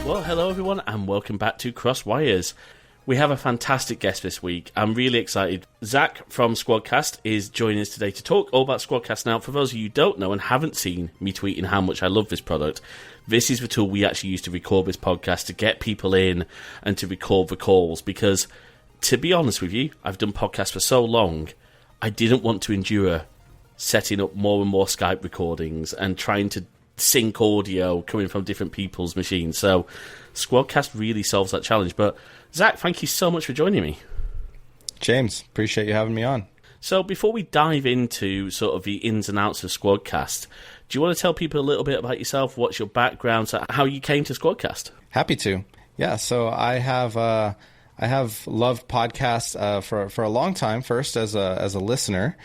Well, hello everyone, and welcome back to Cross Wires. We have a fantastic guest this week. I'm really excited. Zach from SquadCast is joining us today to talk all about SquadCast. Now, for those of you who don't know and haven't seen me tweeting how much I love this product, this is the tool we actually use to record this podcast, to get people in and to record the calls. Because, to be honest with you, I've done podcasts for so long, I didn't want to endure setting up more and more Skype recordings and trying to sync audio coming from different people's machines. So SquadCast really solves that challenge. But Zach, thank you so much for joining me. James, appreciate you having me on. So before we dive into sort of the ins and outs of SquadCast, do you want to tell people a little bit about yourself? What's your background? So how you came to SquadCast? Happy to. Yeah, so I have loved podcasts for a long time. First as a listener,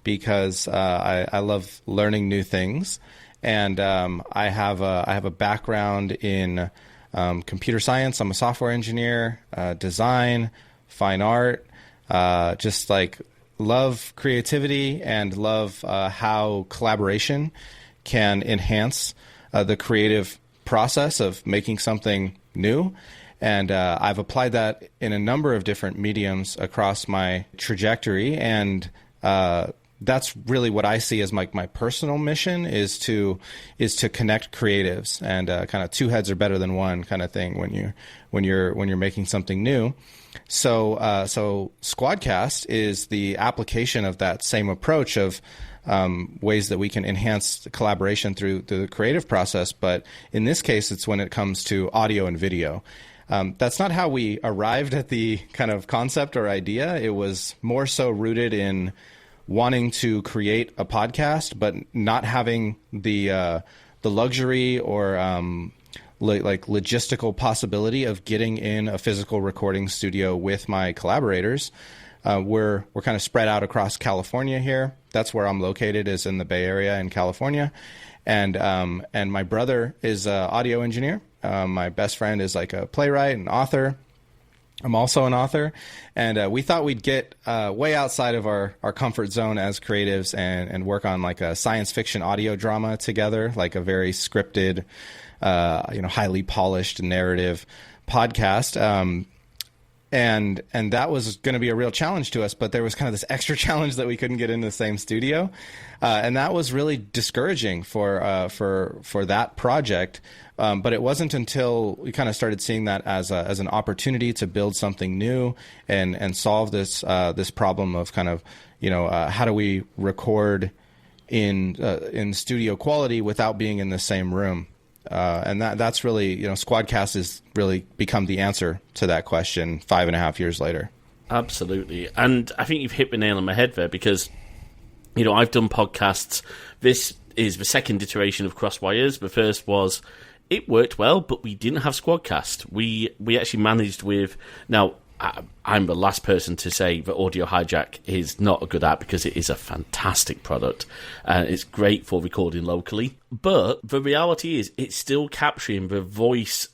because I love learning new things. And I have a background in computer science. I'm a software engineer, design, fine art. Just like love creativity and love how collaboration can enhance the creative process of making something new. And I've applied that in a number of different mediums across my trajectory. And that's really what I see as my personal mission is to connect creatives, and kind of two heads are better than one kind of thing when you're making something new. So SquadCast is the application of that same approach of ways that we can enhance the collaboration through the creative process. But in this case, it's when it comes to audio and video. That's not how we arrived at the kind of concept or idea. It was more so rooted in wanting to create a podcast, but not having the luxury or logistical possibility of getting in a physical recording studio with my collaborators. We're kind of spread out across California here. That's where I'm located, is in the Bay Area in California, and my brother is an audio engineer. My best friend is like a playwright and author. I'm also an author, and we thought we'd get way outside of our comfort zone as creatives and work on like a science fiction audio drama together, like a very scripted, highly polished narrative podcast. And that was going to be a real challenge to us, but there was kind of this extra challenge that we couldn't get into the same studio, and that was really discouraging for that project. But it wasn't until we kind of started seeing that as an opportunity to build something new and solve this problem of kind of, how do we record in studio quality without being in the same room. And that's really, SquadCast has really become the answer to that question 5.5 years later. Absolutely. And I think you've hit the nail on the head there, because, I've done podcasts. This is the second iteration of Crosswires. The first was, it worked well, but we didn't have SquadCast. We actually managed with... Now, I'm the last person to say that Audio Hijack is not a good app, because it is a fantastic product. It's great for recording locally. But the reality is it's still capturing the voice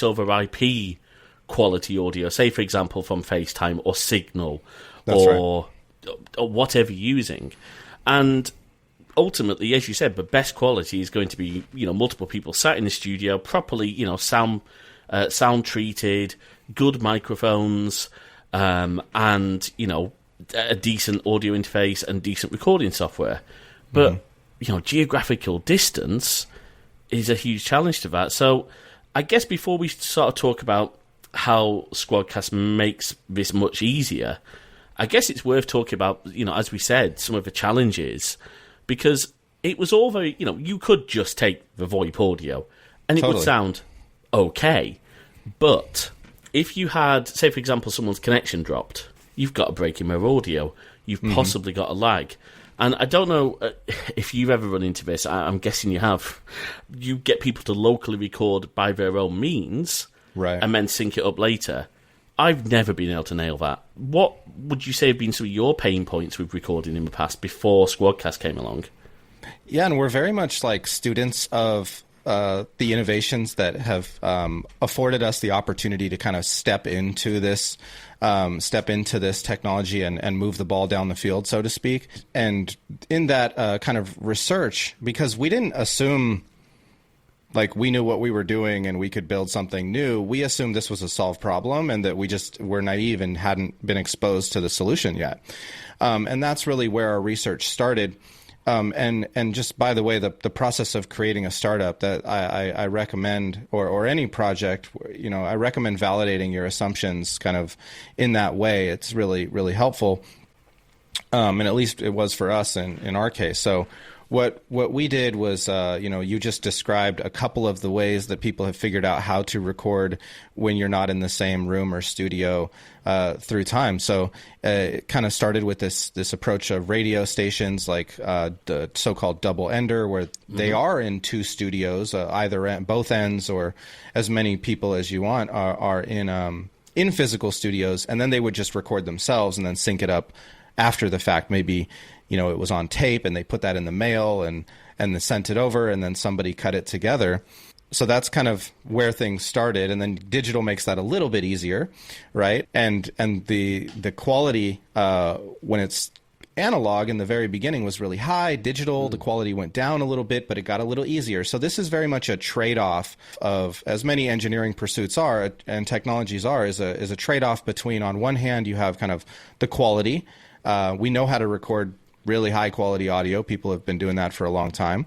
over IP quality audio. Say, for example, from FaceTime or Signal. That's right. Or whatever you're using. And ultimately, as you said, the best quality is going to be, multiple people sat in the studio, properly, sound treated, good microphones, and, a decent audio interface and decent recording software. But, geographical distance is a huge challenge to that. So I guess before we sort of talk about how SquadCast makes this much easier, I guess it's worth talking about, as we said, some of the challenges, because it was all very, you could just take the VoIP audio and it would sound okay. But if you had, say, for example, someone's connection dropped, you've got a break in their audio. You've possibly got a lag. And I don't know if you've ever run into this. I'm guessing you have. You get people to locally record by their own means, right, and then sync it up later. I've never been able to nail that. What would you say have been some of your pain points with recording in the past before SquadCast came along? Yeah, and we're very much like students of the innovations that have afforded us the opportunity to kind of step into this technology and move the ball down the field, so to speak. And in that kind of research, because we didn't assume like we knew what we were doing and we could build something new, we assumed this was a solved problem and that we just were naive and hadn't been exposed to the solution yet. And that's really where our research started. And just by the way, the process of creating a startup that I recommend, or any project, I recommend validating your assumptions kind of in that way. It's really, really helpful. And at least it was for us in our case. So what we did was, you just described a couple of the ways that people have figured out how to record when you're not in the same room or studio through time. So it kind of started with this approach of radio stations like the so-called double ender, where they are in two studios, either at both ends, or as many people as you want are in physical studios, and then they would just record themselves and then sync it up after the fact. Maybe it was on tape and they put that in the mail and they sent it over, and then somebody cut it together. So that's kind of where things started, and then digital makes that a little bit easier, right? And the quality when it's analog in the very beginning was really high. Digital, the quality went down a little bit, but it got a little easier. So this is very much a trade-off of, as many engineering pursuits are and technologies are, is a trade-off between, on one hand, you have kind of the quality. We know how to record really high quality audio. People have been doing that for a long time.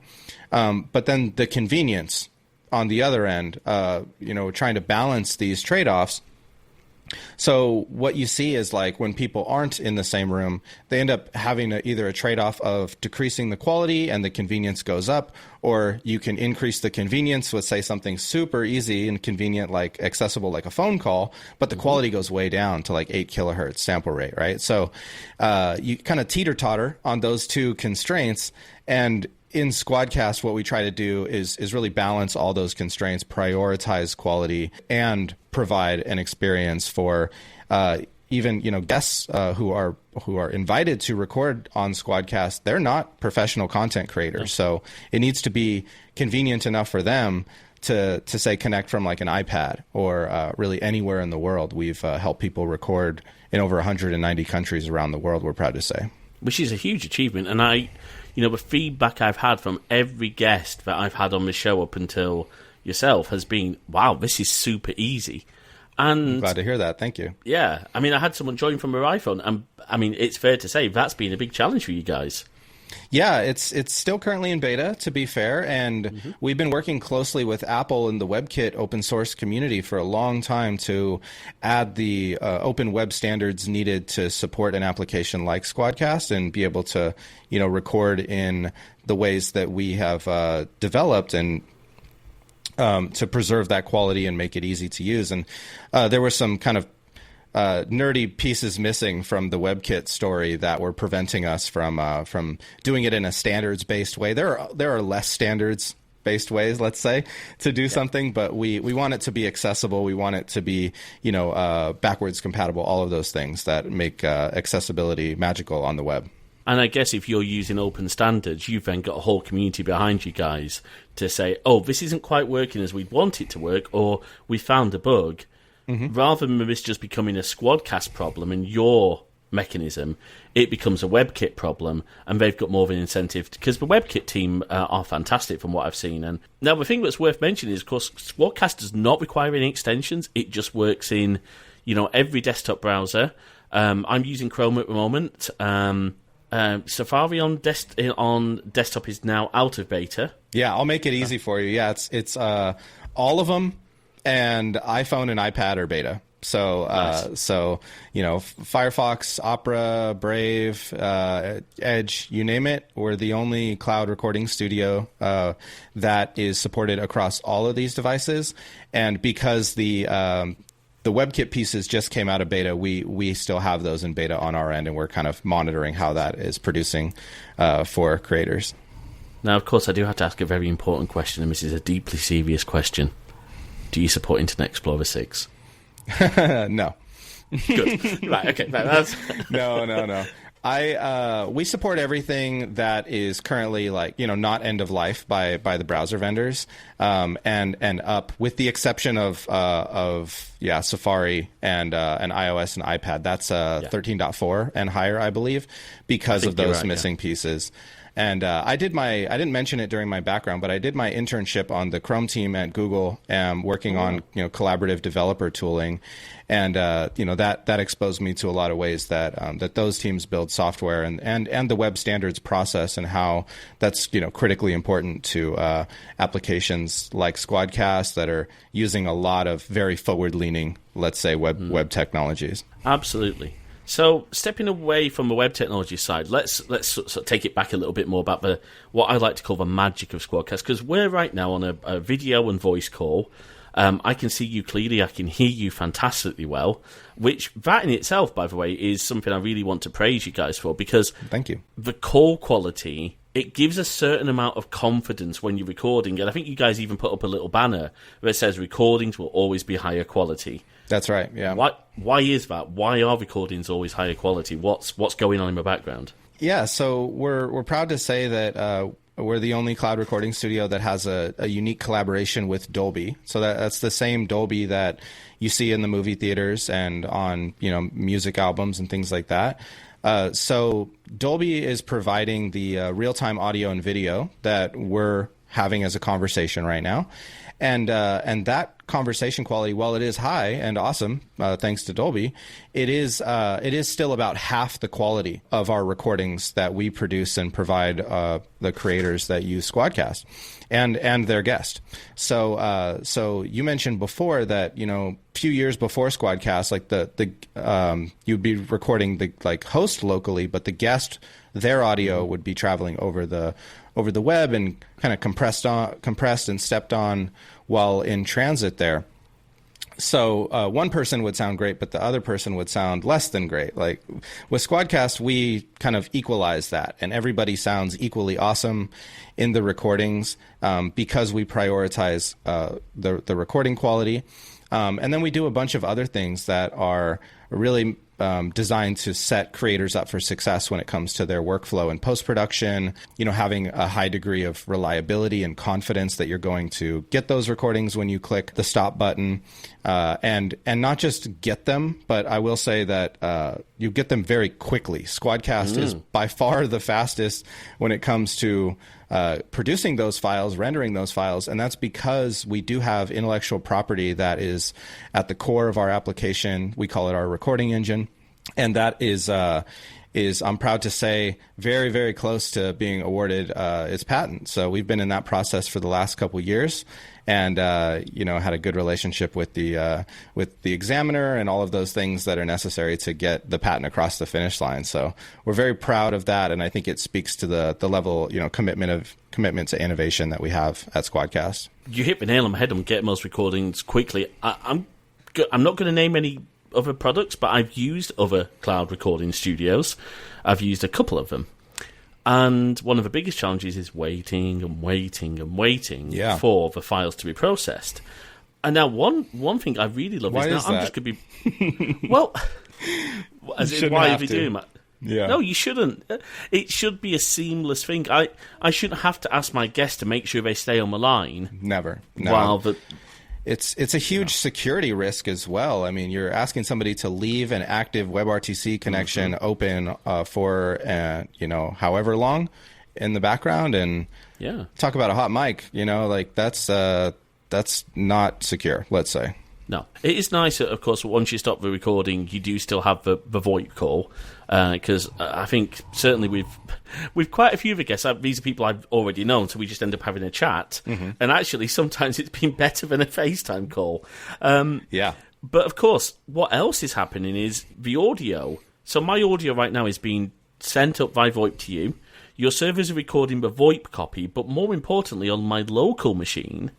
But then the convenience on the other end, trying to balance these trade-offs. So what you see is, like, when people aren't in the same room, they end up having either a trade-off of decreasing the quality and the convenience goes up, or you can increase the convenience with, say, something super easy and convenient, like accessible, like a phone call, but the quality goes way down to like 8 kilohertz sample rate, right? So you kind of teeter-totter on those two constraints. And in SquadCast, what we try to do is really balance all those constraints, prioritize quality, and provide an experience for even guests who are invited to record on SquadCast. They're not professional content creators, so it needs to be convenient enough for them to say connect from like an iPad or really anywhere in the world. We've helped people record in over 190 countries around the world, we're proud to say. Which is a huge achievement, and the feedback I've had from every guest that I've had on the show up until yourself has been, wow, this is super easy. And I'm glad to hear that. Thank you. Yeah. I mean, I had someone join from her iPhone, and I mean, it's fair to say that's been a big challenge for you guys. Yeah, it's still currently in beta, to be fair, and we've been working closely with Apple and the WebKit open source community for a long time to add the open web standards needed to support an application like SquadCast and be able to, record in the ways that we have developed, and to preserve that quality and make it easy to use. And there were some kind of nerdy pieces missing from the WebKit story that were preventing us from doing it in a standards-based way. There are less standards-based ways, let's say, to do something, but we want it to be accessible. We want it to be, backwards compatible, all of those things that make accessibility magical on the web. And I guess if you're using open standards, you've then got a whole community behind you guys to say, oh, this isn't quite working as we'd want it to work, or we found a bug. Rather than this just becoming a SquadCast problem and your mechanism, it becomes a WebKit problem, and they've got more of an incentive, because the WebKit team are fantastic from what I've seen. And now the thing that's worth mentioning is, of course, SquadCast does not require any extensions. It just works in, every desktop browser. I'm using Chrome at the moment. Safari on desktop is now out of beta. Yeah, I'll make it easy for you. Yeah, it's all of them, and iPhone and iPad are beta. So, nice. Firefox, Opera, Brave, Edge, you name it. We're the only cloud recording studio that is supported across all of these devices. And because the WebKit pieces just came out of beta, we still have those in beta on our end, and we're kind of monitoring how that is producing for creators. Now, of course, I do have to ask a very important question, and this is a deeply serious question. Do you support Internet Explorer 6? No. Good. Right, okay. That's... No. We support everything that is currently not end of life by the browser vendors, and up, with the exception of Safari and iOS and iPad. That's 13.4 and higher, I believe, because of those missing pieces. And I didn't mention it during my background, but I did my internship on the Chrome team at Google, working on collaborative developer tooling, and that exposed me to a lot of ways that those teams build software and the web standards process, and how that's critically important to applications like SquadCast that are using a lot of very forward-leaning, let's say, web technologies. Absolutely. So, stepping away from the web technology side, let's sort of take it back a little bit more about what I like to call the magic of SquadCast, because we're right now on a video and voice call. I can see you clearly, I can hear you fantastically well, which that in itself, by the way, is something I really want to praise you guys for, because thank you. The call quality, it gives a certain amount of confidence when you're recording, and I think you guys even put up a little banner where it says recordings will always be higher quality. That's right, yeah. Why is that? Why are recordings always higher quality? What's going on in the background? Yeah, so we're proud to say that we're the only cloud recording studio that has a unique collaboration with Dolby. So that's the same Dolby that you see in the movie theaters and on music albums and things like that. So Dolby is providing the real-time audio and video that we're having as a conversation right now. And that conversation quality, while it is high and awesome, thanks to Dolby, it is still about half the quality of our recordings that we produce and provide the creators that use SquadCast and their guest. So you mentioned before that few years before SquadCast, like you'd be recording the host locally, but the guest, their audio would be traveling over the web and kind of compressed and stepped on while in transit there. So one person would sound great, but the other person would sound less than great. Like with SquadCast, we kind of equalize that, and everybody sounds equally awesome in the recordings because we prioritize the recording quality. And then we do a bunch of other things that are really designed to set creators up for success when it comes to their workflow and post-production, having a high degree of reliability and confidence that you're going to get those recordings when you click the stop button, and not just get them, but I will say that you get them very quickly. SquadCast is by far the fastest when it comes to producing those files, rendering those files, and that's because we do have intellectual property that is at the core of our application. We call it our recording engine, and that is I'm proud to say, very, very close to being awarded its patent. So we've been in that process for the last couple of years, and had a good relationship with the examiner and all of those things that are necessary to get the patent across the finish line. So we're very proud of that, and I think it speaks to the level commitment to innovation that we have at SquadCast. You hit the nail on the head on getting those recordings quickly. I'm not going to name any other products, but I've used other cloud recording studios. I've used a couple of them. And one of the biggest challenges is waiting and waiting and waiting for the files to be processed. And now one thing I really love is I'm just going to be... Well, as in, why are we doing that? Yeah. No, you shouldn't. It should be a seamless thing. I shouldn't have to ask my guests to make sure they stay on the line. Never. No. While It's a huge security risk as well. I mean, you're asking somebody to leave an active WebRTC connection open for however long in the background, and talk about a hot mic. That's not secure, let's say. No, it is nice, of course, once you stop the recording, you do still have the VoIP call, because I think certainly we've quite a few of the guests, these are people I've already known, so we just end up having a chat, and actually sometimes it's been better than a FaceTime call. But of course, what else is happening is the audio. So my audio right now is being sent up by VoIP to you. Your servers are recording the VoIP copy, but more importantly, on my local machine,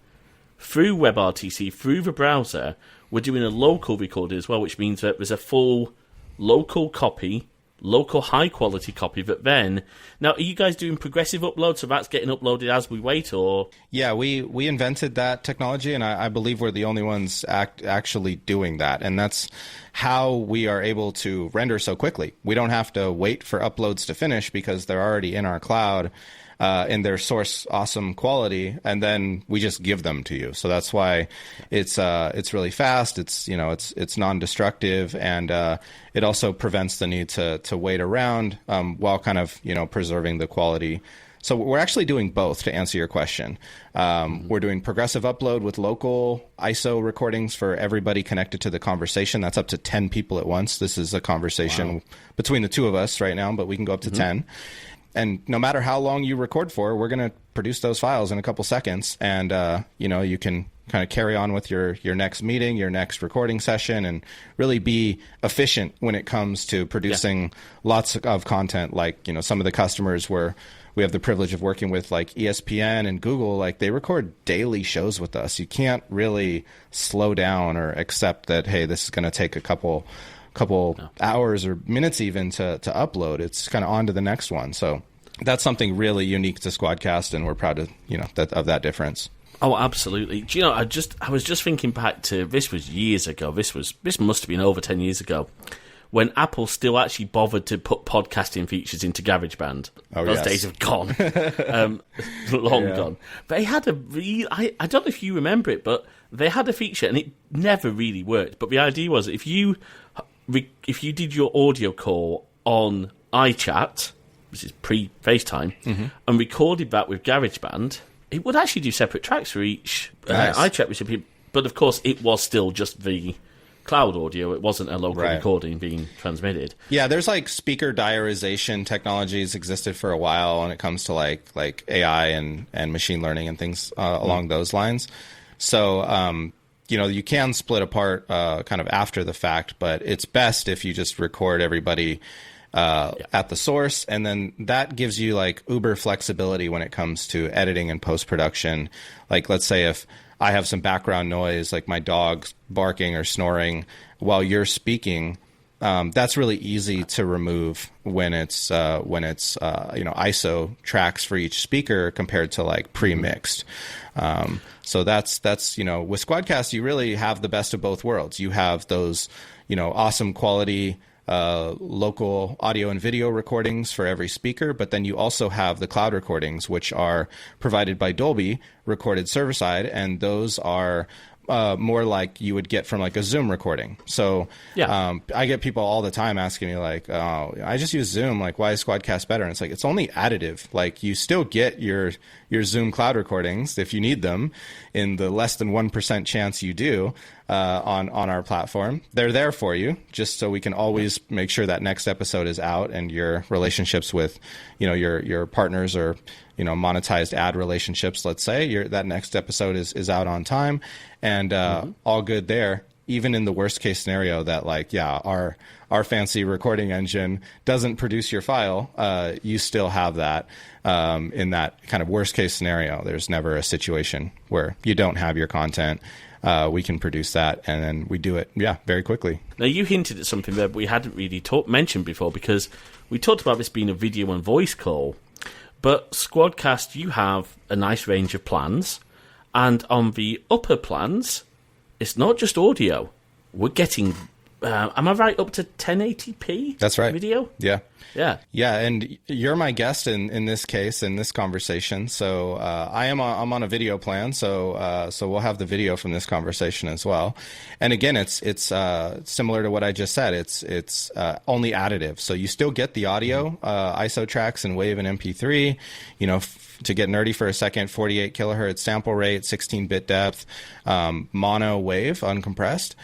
through WebRTC, through the browser, we're doing a local recording as well, which means that there's a full local copy, local high-quality copy that then... Now, are you guys doing progressive upload, so that's getting uploaded as we wait, or...? Yeah, we invented that technology, and I believe we're the only ones actually doing that, and that's how we are able to render so quickly. We don't have to wait for uploads to finish because they're already in our cloud, in their source awesome quality, and then we just give them to you. So that's why it's really fast. It's non-destructive, and it also prevents the need to wait around while kind of preserving the quality So we're actually doing both, to answer your question. We're doing progressive upload with local ISO recordings for everybody connected to the conversation. That's up to 10 people at once. This is a conversation between the two of us right now, but we can go up to 10. And no matter how long you record for, we're going to produce those files in a couple seconds. And, you can kind of carry on with your next meeting, your next recording session, and really be efficient when it comes to producing lots of content. Like, some of the customers where we have the privilege of working with, like ESPN and Google, like they record daily shows with us. You can't really slow down or accept that, hey, this is going to take a couple hours or minutes even to upload. It's kind of on to the next one. So that's something really unique to SquadCast, and we're proud to, of that difference. Oh, absolutely. Do you know, I was just thinking back to, this was years ago. This must have been over 10 years ago, when Apple still actually bothered to put podcasting features into GarageBand. Those days have gone. Long gone. They had I don't know if you remember it, but they had a feature, and it never really worked. But the idea was, if you did your audio call on iChat, which is pre-FaceTime, and recorded that with GarageBand, it would actually do separate tracks for each iChat recipient. But of course, it was still just the cloud audio. It wasn't a local recording being transmitted. Yeah, there's like speaker diarization technologies existed for a while when it comes to like AI and machine learning and things along those lines. So, you can split apart kind of after the fact, but it's best if you just record everybody at the source, and then that gives you like uber flexibility when it comes to editing and post-production. Like, let's say if I have some background noise, like my dog's barking or snoring while you're speaking, that's really easy to remove when it's ISO tracks for each speaker compared to like pre-mixed. So that's with SquadCast, you really have the best of both worlds. You have those awesome quality local audio and video recordings for every speaker, but then you also have the cloud recordings, which are provided by Dolby, recorded server-side, and those are more like you would get from like a Zoom recording. So I get people all the time asking me like, oh, I just use Zoom. Like, why is SquadCast better? And it's like, it's only additive. Like, you still get your Zoom cloud recordings if you need them, in the less than 1% chance you do on our platform. They're there for you, just so we can always make sure that next episode is out, and your relationships with, your partners or, monetized ad relationships, let's say, that next episode is out on time, and all good there. Even in the worst case scenario that our fancy recording engine doesn't produce your file, you still have that. In that kind of worst case scenario, there's never a situation where you don't have your content. We can produce that, and then we do it, very quickly. Now, you hinted at something that we hadn't really mentioned before, because we talked about this being a video and voice call, but SquadCast, you have a nice range of plans, and on the upper plans, it's not just audio. We're getting, am I right, up to 1080p? That's right. Video? Yeah. Yeah. Yeah, and you're my guest in this case, in this conversation. So I'm on a video plan, so we'll have the video from this conversation as well. And again, it's similar to what I just said. It's only additive. So you still get the audio, ISO tracks and WAV and MP3, to get nerdy for a second, 48 kilohertz sample rate, 16-bit depth, mono wave, uncompressed,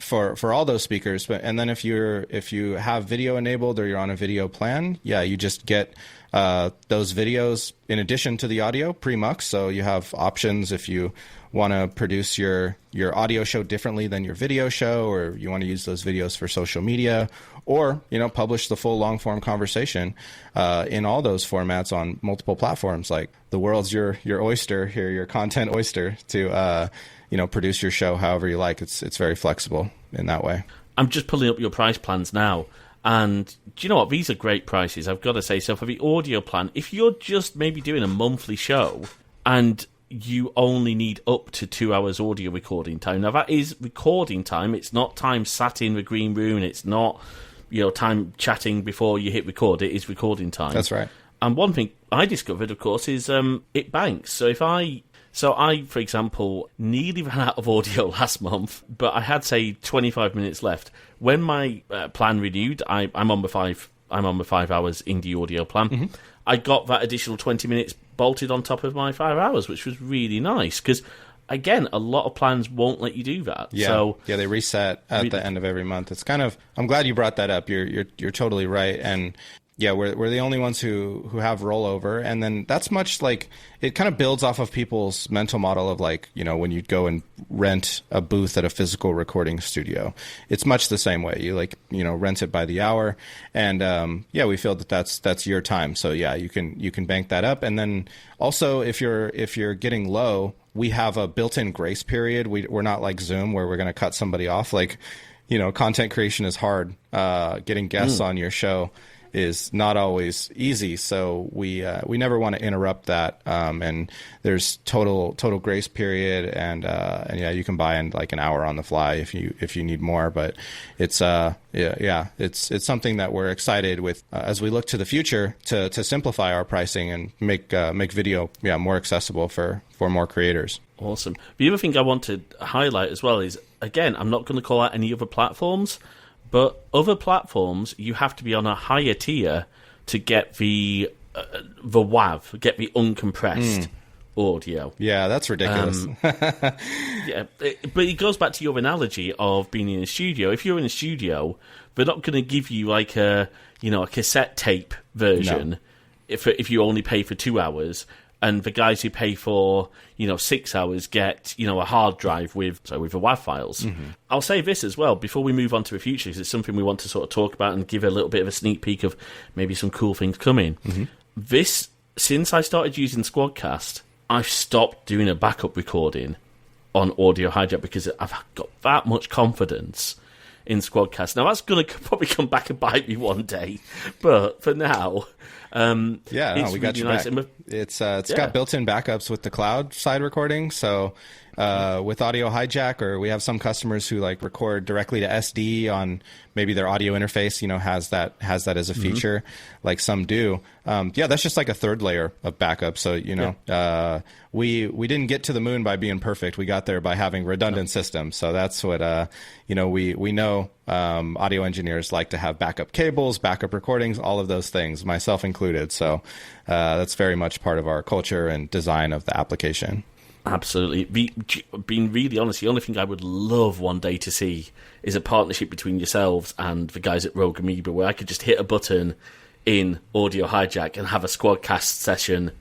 for all those speakers. And then if you have video enabled, or you're on a video plan, you just get those videos in addition to the audio pre-mux. So you have options if you want to produce your audio show differently than your video show, or you want to use those videos for social media, or publish the full long form conversation in all those formats on multiple platforms. Like, the world's your oyster here, your content oyster, to produce your show however you like. It's very flexible in that way. I'm just pulling up your price plans now, and do you know what? These are great prices, I've got to say. So for the audio plan, if you're just maybe doing a monthly show and you only need up to 2 hours audio recording time. Now, that is recording time. It's not time sat in the green room. It's not, time chatting before you hit record. It is recording time. That's right. And one thing I discovered, of course, is it banks. So I, for example, nearly ran out of audio last month, but I had, say, 25 minutes left. When my plan renewed, I'm on the 5 hours indie audio plan. I got that additional 20 minutes bolted on top of my 5 hours, which was really nice because, again, a lot of plans won't let you do that. Yeah, so, yeah, they reset at the end of every month. It's kind of. I'm glad you brought that up. You're totally right, and yeah, we're the only ones who have rollover, and then that's much like it kind of builds off of people's mental model of like, you know, when you go and rent a booth at a physical recording studio, it's much the same way. You like, you know, rent it by the hour, and yeah, we feel that that's your time. So yeah, you can bank that up, and then also if you're getting low, we have a built-in grace period. We're not like Zoom where we're going to cut somebody off. Like, you know, content creation is hard. Getting guests on your show is not always easy, so we never want to interrupt that. And there's total grace period, and yeah, you can buy in like an hour on the fly if you need more. But it's it's something that we're excited with as we look to the future to simplify our pricing and make video more accessible for more creators. Awesome. The other thing I want to highlight as well is, again, I'm not going to call out any other platforms. But other platforms, you have to be on a higher tier to get the WAV, get the uncompressed audio. Yeah, that's ridiculous. Yeah, but it goes back to your analogy of being in a studio. If you're in a studio, they're not going to give you like a cassette tape version if you only pay for 2 hours. And the guys who pay for 6 hours get a hard drive with the WAV files. Mm-hmm. I'll say this as well before we move on to the future, because it's something we want to sort of talk about and give a little bit of a sneak peek of maybe some cool things coming. Mm-hmm. Since I started using SquadCast, I've stopped doing a backup recording on Audio Hijack because I've got that much confidence in SquadCast. Now that's going to probably come back and bite me one day, but for now. We got really you nice. back. It's got built-in backups with the cloud side recording. So with Audio Hijack, or we have some customers who like record directly to SD on maybe their audio interface. Has that as a feature, like some do. That's just like a third layer of backup. So we didn't get to the moon by being perfect. We got there by having redundant systems. So that's what we know. Audio engineers like to have backup cables, backup recordings, all of those things, myself included. So that's very much part of our culture and design of the application. Absolutely. Being really honest, the only thing I would love one day to see is a partnership between yourselves and the guys at Rogue Amoeba, where I could just hit a button in Audio Hijack and have a SquadCast session.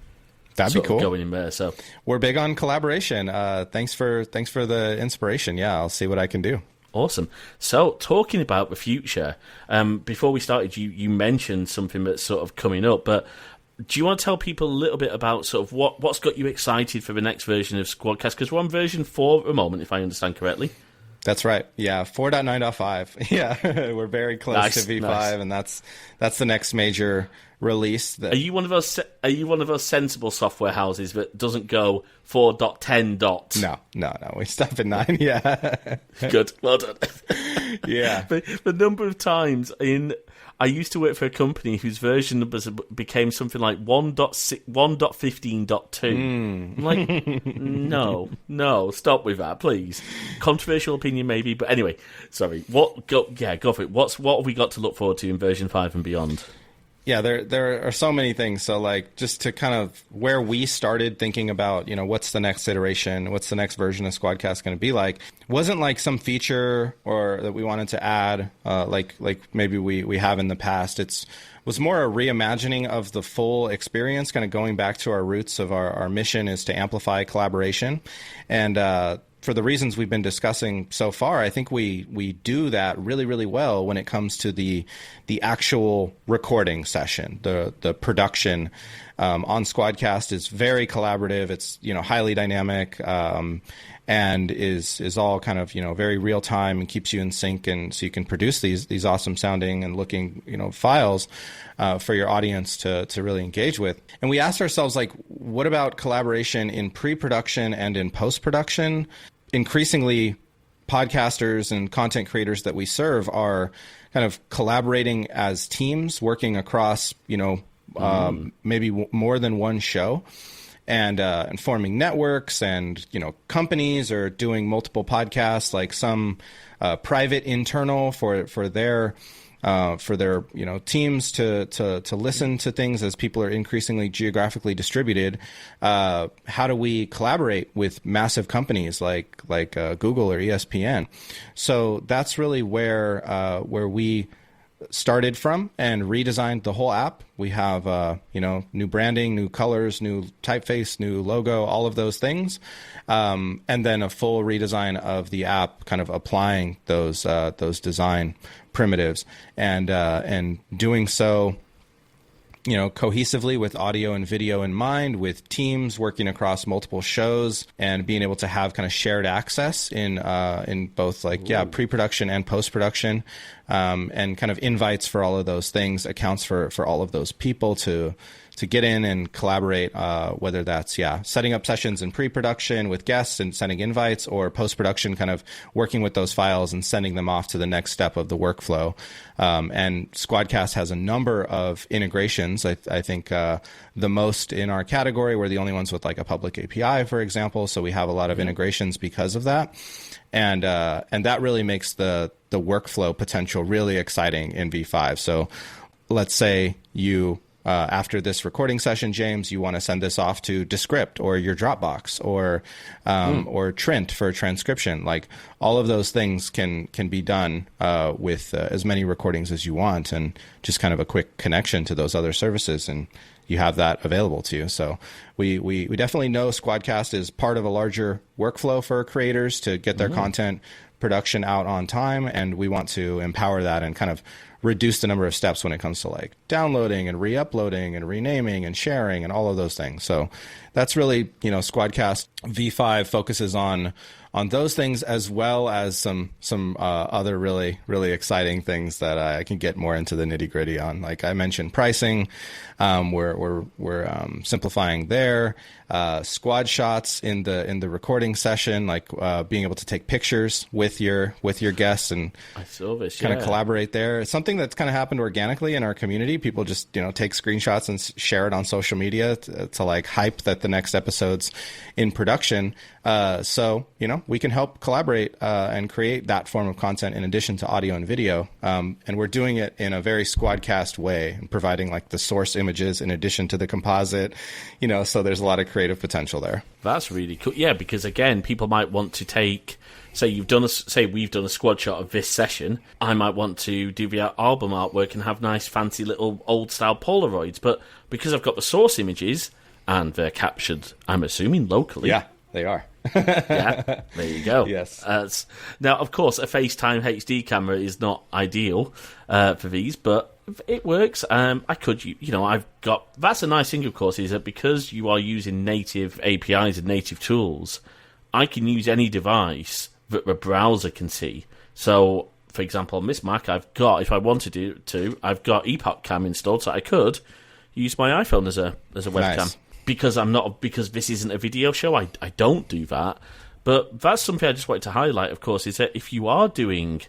That'd be cool. Going in there. So we're big on collaboration. Thanks for the inspiration. Yeah, I'll see what I can do. Awesome. So, talking about the future, before we started, you mentioned something that's sort of coming up, but do you want to tell people a little bit about sort of what's got you excited for the next version of SquadCast? Because we're on version 4 at the moment, if I understand correctly. That's right. Yeah, 4.9.5. Yeah, we're very close to V5, and that's the next major release. Are you one of those sensible software houses that doesn't go 4.10? No. We stop at 9. Yeah. Good. Well done. Yeah. The number of times I used to work for a company whose version numbers became something like 1.15.2. I'm like, no, stop with that, please. Controversial opinion, maybe, but anyway, sorry. Go for it. What have we got to look forward to in version 5 and beyond? Yeah, there are so many things. So, like, just to kind of where we started thinking about, what's the next iteration, what's the next version of SquadCast going to be like, wasn't like some feature or that we wanted to add, like maybe we have in the past. Was more a reimagining of the full experience, kind of going back to our roots of our mission is to amplify collaboration. And for the reasons we've been discussing so far, I think we do that really, really well when it comes to the actual recording session. The production on SquadCast is very collaborative. It's highly dynamic and is all kind of very real time and keeps you in sync, and so you can produce these awesome sounding and looking files for your audience to really engage with. And we asked ourselves, like, what about collaboration in pre-production and in post-production? Increasingly, podcasters and content creators that we serve are kind of collaborating as teams, working across, maybe more than one show, and forming networks, and companies are doing multiple podcasts, like some private internal for their for their teams to listen to things as people are increasingly geographically distributed. How do we collaborate with massive companies like Google or ESPN? So that's really where we started from and redesigned the whole app. We have new branding, new colors, new typeface, new logo, all of those things, and then a full redesign of the app, kind of applying those design primitives and doing so cohesively with audio and video in mind, with teams working across multiple shows and being able to have kind of shared access in both pre-production and post-production, and kind of invites for all of those things, accounts for all of those people to get in and collaborate, whether that's setting up sessions in pre-production with guests and sending invites, or post-production kind of working with those files and sending them off to the next step of the workflow. And SquadCast has a number of integrations. I think the most in our category. We're the only ones with like a public API, for example. So we have a lot of integrations because of that. And that really makes the workflow potential really exciting in V5. So let's say you, after this recording session, James, you want to send this off to Descript or your Dropbox or Trint for transcription. Like all of those things can be done with as many recordings as you want, and just kind of a quick connection to those other services, and you have that available to you. So we definitely know SquadCast is part of a larger workflow for creators to get their content production out on time, and we want to empower that and kind of reduce the number of steps when it comes to like downloading and re-uploading and renaming and sharing and all of those things. So that's really, SquadCast V5 focuses on those things, as well as some other really, really exciting things that I can get more into the nitty gritty on. Like I mentioned, pricing, we're simplifying there. Squad shots in the recording session, like being able to take pictures with your guests and kind of collaborate there. It's something that's kind of happened organically in our community. People just take screenshots and share it on social media to like hype that the next episode's in production. So we can help collaborate and create that form of content in addition to audio and video. And we're doing it in a very SquadCast way, and providing like the source images in addition to the composite, so there's a lot of creative potential there. That's really cool. Yeah, because again, people might want to take, say we've done a squad shot of this session. I might want to do the album artwork and have nice fancy little old style Polaroids, but because I've got the source images and they're captured, I'm assuming locally. Yeah, they are. Yeah, there you go. Yes. Now, of course, a FaceTime HD camera is not ideal for these, but it works. I could, I've got. That's a nice thing, of course, is that because you are using native APIs and native tools, I can use any device that the browser can see. So, for example, on this Mac, I've got, if I wanted to, I've got Epoch Cam installed, so I could use my iPhone as a webcam. Nice. Because this isn't a video show, I don't do that. But that's something I just wanted to highlight, of course, is that if you are doing,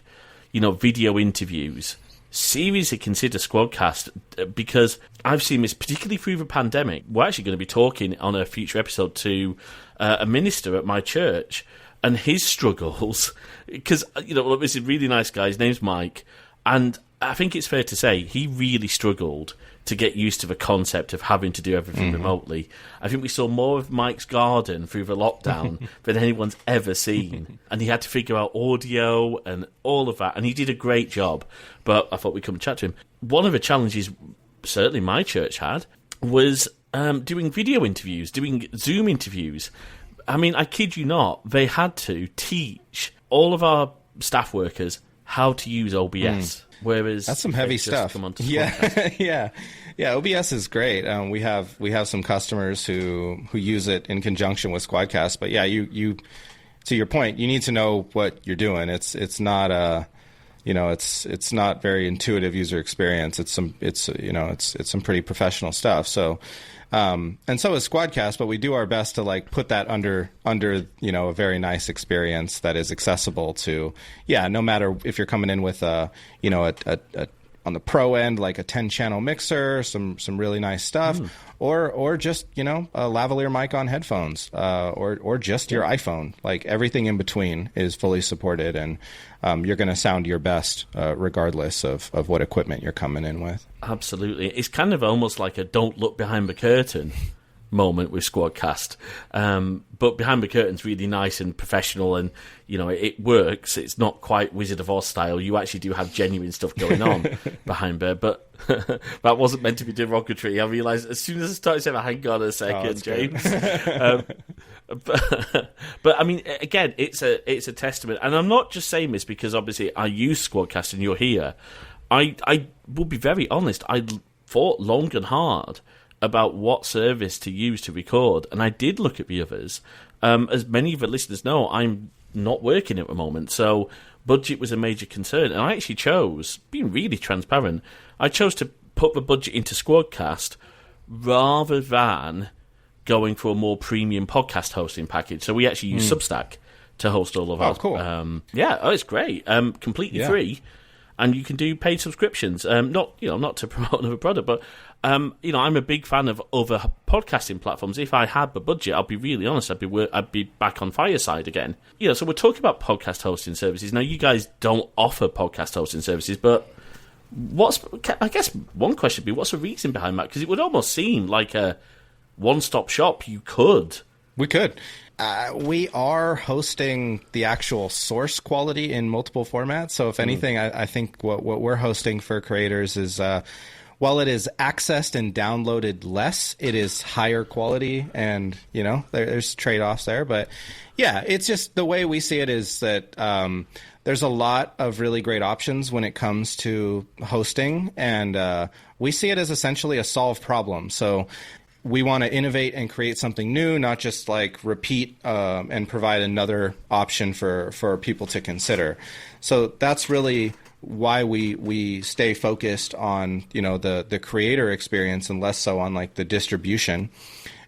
video interviews, seriously consider SquadCast, because I've seen this, particularly through the pandemic. We're actually going to be talking on a future episode to a minister at my church and his struggles, because, this is a really nice guy, his name's Mike, and I think it's fair to say he really struggled to get used to the concept of having to do everything remotely. I think we saw more of Mike's garden through the lockdown than anyone's ever seen. And he had to figure out audio and all of that. And he did a great job. But I thought we'd come and chat to him. One of the challenges, certainly my church had, was doing video interviews, doing Zoom interviews. I mean, I kid you not, they had to teach all of our staff workers how to use OBS. Whereas that's some heavy stuff. Yeah. OBS is great. We have some customers who use it in conjunction with SquadCast. But yeah, you to your point, you need to know what you're doing. It's not it's not very intuitive user experience. It's some pretty professional stuff. So. And so is SquadCast, but we do our best to like put that under a very nice experience that is accessible to, no matter if you're coming in with a the pro end, like a 10-channel mixer, some really nice stuff, or just a lavalier mic on headphones, or just your iPhone. Like everything in between is fully supported, and you're going to sound your best regardless of what equipment you're coming in with. Absolutely, it's kind of almost like a don't look behind the curtain moment with SquadCast, but behind the curtain's really nice and professional, and it works. It's not quite Wizard of Oz style. You actually do have genuine stuff going on behind there, but that wasn't meant to be derogatory. I realised as soon as I started saying, hang on a second, James. But I mean, again, it's a testament, and I'm not just saying this because obviously I use SquadCast and you're here. I will be very honest, I thought long and hard about what service to use to record, and I did look at the others. As many of the listeners know, I'm not working at the moment, so budget was a major concern, and I actually chose, being really transparent, I chose to put the budget into SquadCast rather than going for a more premium podcast hosting package. So we actually use Substack to host all of our... Oh, cool. It's great. Completely free. And you can do paid subscriptions. Not to promote another product, but I'm a big fan of other podcasting platforms. If I had the budget, I'll be really honest, I'd be back on Fireside again. So we're talking about podcast hosting services. Now, you guys don't offer podcast hosting services, but I guess one question would be, what's the reason behind that? Because it would almost seem like a one-stop shop. You could. We could. We are hosting the actual source quality in multiple formats. So if anything, I think what we're hosting for creators is, while it is accessed and downloaded less, it is higher quality, and, there's trade-offs there. But yeah, it's just the way we see it is that there's a lot of really great options when it comes to hosting, and we see it as essentially a solved problem. So we want to innovate and create something new, not just like repeat and provide another option for people to consider. So that's really why we stay focused on the creator experience and less so on like the distribution.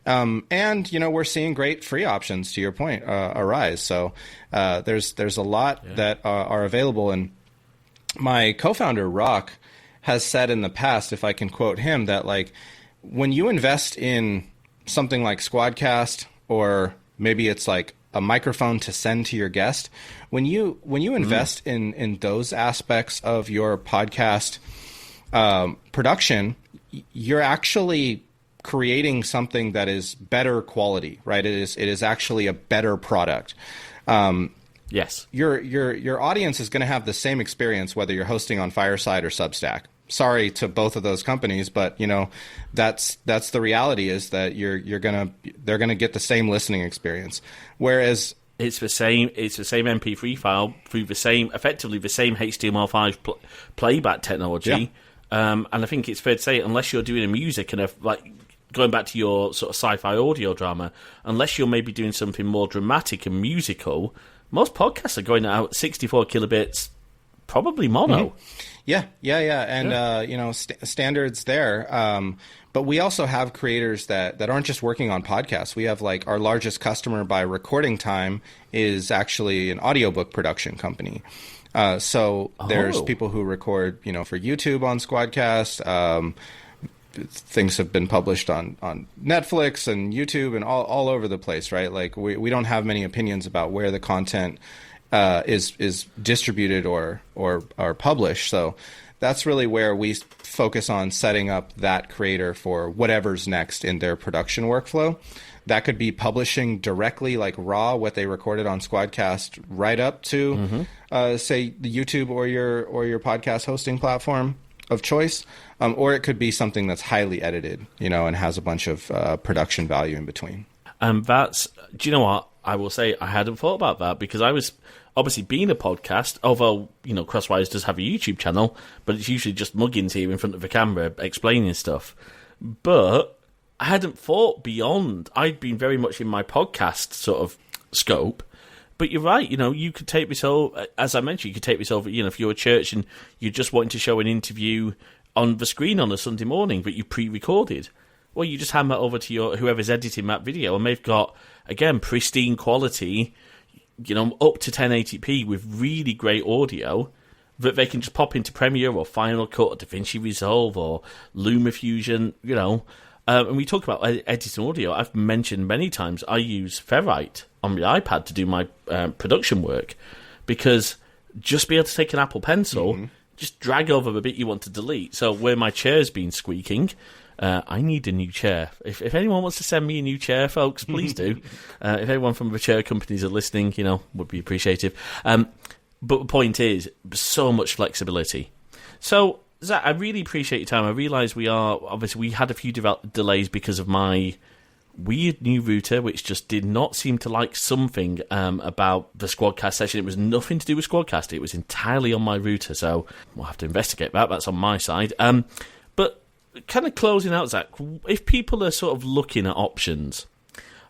And we're seeing great free options, to your point, arise. So there's a lot that are available. And my co-founder Rock has said in the past, if I can quote him, that like, when you invest in something like SquadCast, or maybe it's like a microphone to send to your guest, when you invest in those aspects of your podcast production, you're actually creating something that is better quality, right? It is actually a better product. Yes. Your audience is going to have the same experience whether you're hosting on Fireside or Substack. Sorry to both of those companies, but that's the reality, is that they're gonna get the same listening experience. Whereas it's the same MP3 file through effectively the same HTML5 playback technology. And I think it's fair to say, unless you're doing a music and like going back to your sort of sci-fi audio drama, unless you're maybe doing something more dramatic and musical, most podcasts are going out 64 kilobits, probably mono. Mm-hmm. Yeah. And, standards there. But we also have creators that aren't just working on podcasts. We have like our largest customer by recording time is actually an audiobook production company. So there's people who record, for YouTube on SquadCast. Things have been published on Netflix and YouTube and all over the place, right? Like we don't have many opinions about where the content is distributed or published. So that's really where we focus on setting up that creator for whatever's next in their production workflow. That could be publishing directly, like raw, what they recorded on SquadCast, right up to, say, the YouTube or your podcast hosting platform of choice, or it could be something that's highly edited, and has a bunch of production value in between. Do you know what? I will say I hadn't thought about that, because I was obviously being a podcast, although, Crosswires does have a YouTube channel, but it's usually just muggins here in front of the camera explaining stuff. But I hadn't thought beyond. I'd been very much in my podcast sort of scope. But you're right, you could take this over, as I mentioned, you could take this over, if you're a church and you're just wanting to show an interview on the screen on a Sunday morning, but you pre-recorded. Well, you just hand that over to whoever's editing that video, and they've got, again, pristine quality, up to 1080p with really great audio, that they can just pop into Premiere or Final Cut or DaVinci Resolve or LumaFusion, and we talk about editing audio. I've mentioned many times I use Ferrite on the iPad to do my production work, because just be able to take an Apple Pencil, just drag over the bit you want to delete. So where my chair's been squeaking, I need a new chair. If anyone wants to send me a new chair, folks, please do. If anyone from the chair companies are listening, would be appreciative. But the point is, so much flexibility. So, Zach, I really appreciate your time. I realise we had a few delays because of my weird new router, which just did not seem to like something about the SquadCast session. It was nothing to do with SquadCast. It was entirely on my router, so we'll have to investigate that. That's on my side. But kind of closing out, Zach, if people are sort of looking at options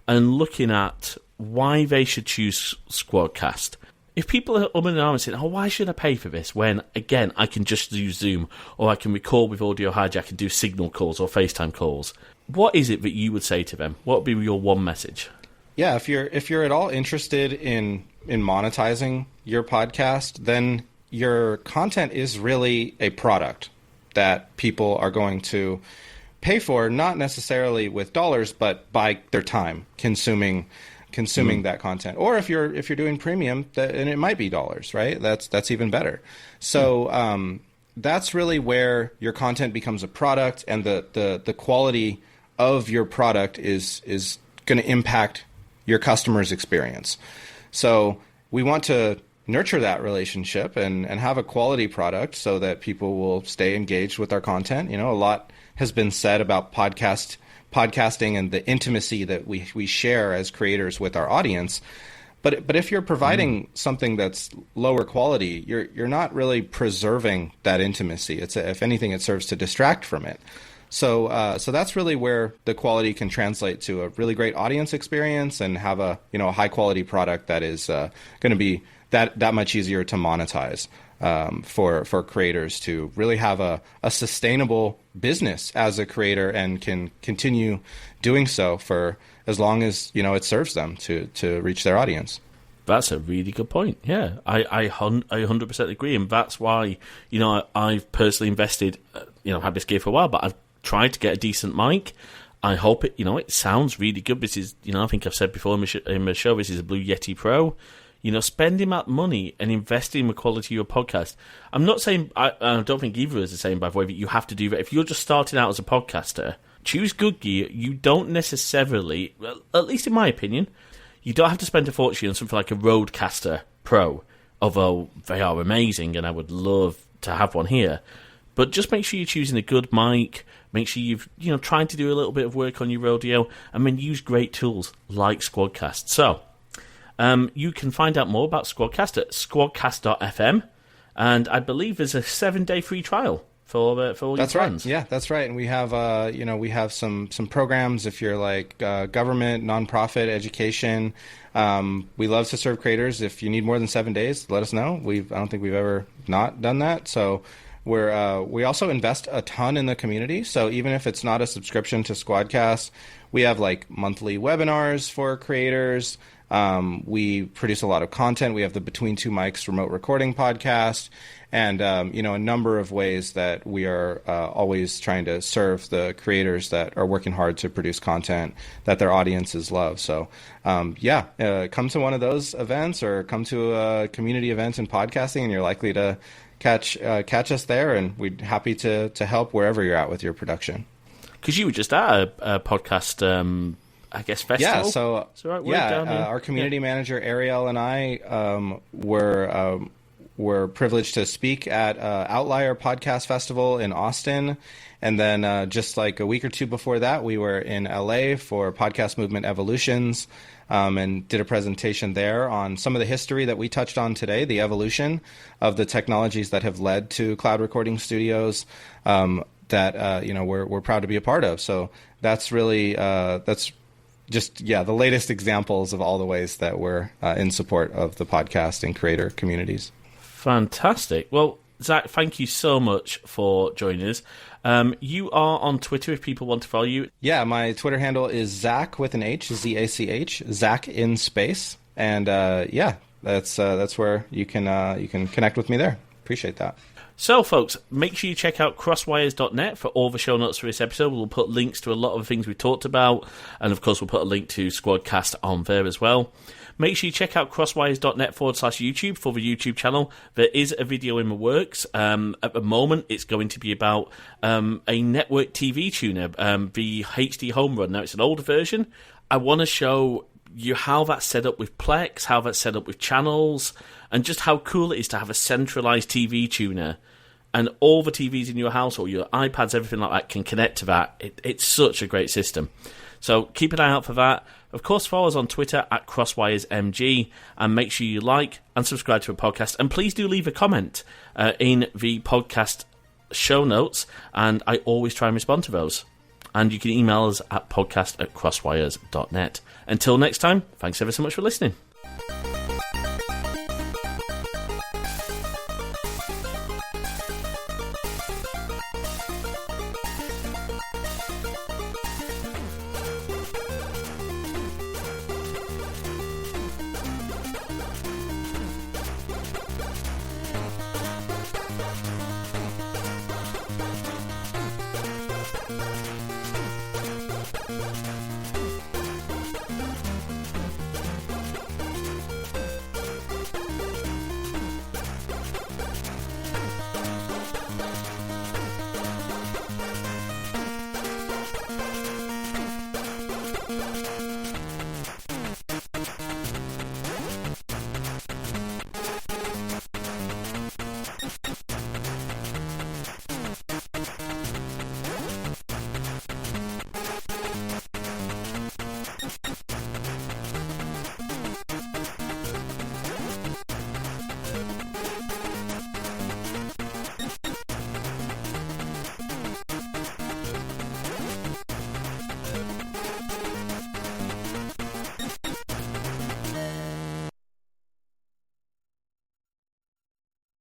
and looking at why they should choose SquadCast, if people are umming and ahhing saying, why should I pay for this when, again, I can just use Zoom, or I can record with Audio Hijack and do Signal calls or FaceTime calls, what is it that you would say to them? What would be your one message? Yeah, if you're at all interested in monetizing your podcast, then your content is really a product that people are going to pay for, not necessarily with dollars, but by their time consuming that content. Or if you're doing premium, and it might be dollars, right? That's even better. So that's really where your content becomes a product, and the quality of your product is going to impact your customer's experience. So we want to nurture that relationship and have a quality product so that people will stay engaged with our content. A lot has been said about podcasting and the intimacy that we share as creators with our audience. But if you're providing something that's lower quality, you're not really preserving that intimacy. If anything, it serves to distract from it. So that's really where the quality can translate to a really great audience experience and have a high quality product that is going to be that much easier to monetize for creators to really have a sustainable business as a creator, and can continue doing so for as long as it serves them to reach their audience. That's a really good point. Yeah, I 100% agree, and that's why I've personally invested. Had this gear for a while, but I've tried to get a decent mic. I hope it sounds really good. This is I think I've said before in the show, this is a Blue Yeti Pro. Spending that money and investing in the quality of your podcast. I'm not saying, I don't think either of us are saying, by the way, that you have to do that. If you're just starting out as a podcaster, choose good gear. You don't necessarily, at least in my opinion, you don't have to spend a fortune on something like a Rodecaster Pro, although they are amazing and I would love to have one here. But just make sure you're choosing a good mic. Make sure you've, trying to do a little bit of work on your audio, and then use great tools like SquadCast. So, you can find out more about SquadCast at squadcast.fm, and I believe there's a 7-day free trial for all your friends. Right. Yeah, that's right. And we have we have some programs if you're like government, nonprofit, education. We love to serve creators. If you need more than 7 days, let us know. I don't think we've ever not done that. So we also invest a ton in the community. So even if it's not a subscription to SquadCast, we have like monthly webinars for creators. We produce a lot of content. We have the Between Two Mics remote recording podcast, and a number of ways that we are always trying to serve the creators that are working hard to produce content that their audiences love. So come to one of those events, or come to a community event in podcasting, and you're likely to catch us there, and we'd happy to help wherever you're at with your production. Because you were just at a podcast I guess festival. Yeah, so right, down here. Our community manager Ariel and I were privileged to speak at Outlier Podcast Festival in Austin, and then just like a week or two before that, we were in LA for Podcast Movement Evolutions, and did a presentation there on some of the history that we touched on today, the evolution of the technologies that have led to cloud recording studios that we're proud to be a part of. So that's really that's just the latest examples of all the ways that we're in support of the podcast and creator communities. Fantastic. Well, Zach, thank you so much for joining us. You are on Twitter if people want to follow you. Yeah, my Twitter handle is Zach with an H, Z-A-C-H, Zach in space. And that's where you can connect with me there. appreciate that. So, folks, make sure you check out crosswires.net for all the show notes for this episode. We'll put links to a lot of the things we talked about, and of course, we'll put a link to SquadCast on there as well. Make sure you check out crosswires.net/YouTube for the YouTube channel. There is a video in the works. At the moment, it's going to be about a network TV tuner, the HD Home Run. Now, it's an older version. I want to show you how that's set up with Plex, how that's set up with channels, and just how cool it is to have a centralized TV tuner. And all the TVs in your house, or your iPads, everything like that, can connect to that. It's such a great system. So keep an eye out for that. Of course, follow us on Twitter at CrosswiresMG, and make sure you like and subscribe to the podcast. And please do leave a comment in the podcast show notes, and I always try and respond to those. And you can email us at podcast@crosswires.net. Until next time, thanks ever so much for listening.